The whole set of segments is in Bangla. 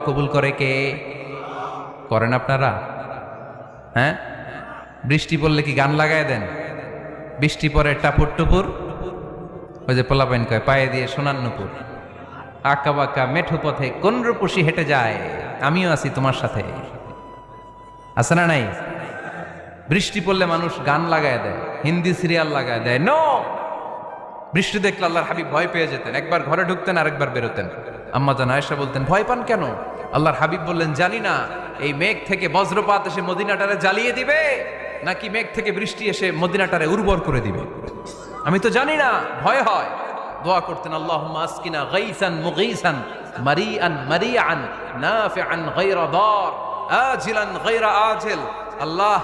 কবুল করে কে? করেন আপনারা? হ্যাঁ, বৃষ্টি পড়লে কি গান লাগায় দেন? বৃষ্টি পরে টাপুর টুপুর, ওই যে পোলাপাইন কয় পায়ে দিয়ে সোনার নুপুর, আঁকা বাঁকা মেঠো পথে কোন রূপসী হেঁটে যায়, আমিও আছি তোমার সাথে। আছে না নাই? বৃষ্টি পড়লে মানুষ গান লাগায় দেয়, হিন্দি সিরিয়াল লাগায় দেয়। নো, বৃষ্টি দেখলে আল্লাহর হাবিব ভয় পেয়ে যেতেন, একবার ঘরে ঢুকতেন আরেকবার বেরোতেন। আম্মা জান আয়েশা বলতেন, ভয় পান কেন? আল্লাহর হাবিব বললেন, জানি না এই মেঘ থেকে বজ্রপাত এসে মদিনাটারে জ্বালিয়ে দিবে নাকি মেঘ থেকে বৃষ্টি এসে মদিনাটারে উর্বর করে দিবে, আমি তো জানি না, ভয় হয়। দোয়া করতেন, আল্লাহুম্মা আসকিনা গাইসান মুগীসান মারিআন মারিআন নাফিআন গায়রা দার আজিলান গায়রা আজিল। আল্লাহ,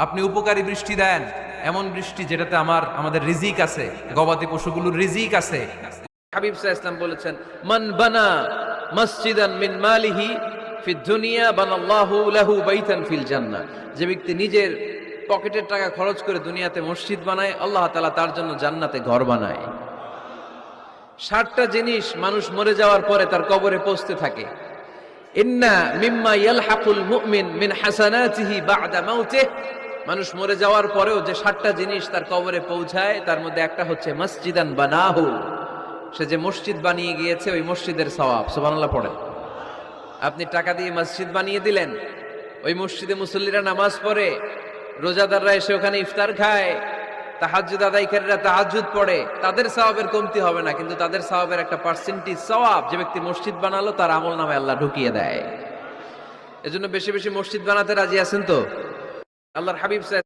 আপনি উপকারী বৃষ্টি দেন, এমন বৃষ্টি যেটাতে আমাদের রিজিক আছে, গবাদি পশুগুলোর রিজিক আছে। হাবিব সাল্লাল্লাহু আলাইহি ওয়াসাল্লাম বলেছেন, মান বানা মসজিদান মিন মালিহি ফিদ দুনিয়া বানাল্লাহু লাহু বাইতান ফিল জান্নাহ। যে ব্যক্তি নিজের পকেটের টাকা খরচ করে দুনিয়াতে মসজিদ বানায়, আল্লাহ তাআলা তার জন্য জান্নাতে ঘর বানায়। 60টা জিনিস মানুষ মরে যাওয়ার পরে তার কবরে পৌঁছতে থাকে। ইন্না মিম্মা ইয়ালহাকুল মুমিন মিন হাসানাতিহি বা'দা মাউতিহি। মানুষ মরে যাওয়ার পরেও যে 60টা জিনিস তার কবরে পৌঁছায়, তার মধ্যে একটা হচ্ছে মসজিদান বানাহু। সে যে মসজিদ বানিয়ে গিয়েছে, ওই মসজিদের সওয়াব। সুবহানাল্লাহ পড়েন। আপনি টাকা দিয়ে মসজিদ বানিয়ে দিলেন, ওই মসজিদে মুসল্লিরা নামাজ পড়ে, রোজাদাররা এসে ওখানে ইফতার খায়, তাহাজ্জুদ আদায়কারীরা তাহাজ্জুদ পড়ে, তাদের সওয়াবের কমতি হবে না, কিন্তু তাদের সওয়াবের একটা পার্সেন্টেজ সওয়াব যে ব্যক্তি মসজিদ বানালো তার আমলনামায় আল্লাহ ঢুকিয়ে দেয়। এজন্য বেশি বেশি মসজিদ বানাতে রাজি আছেন তো? আল্লাহর হাবিব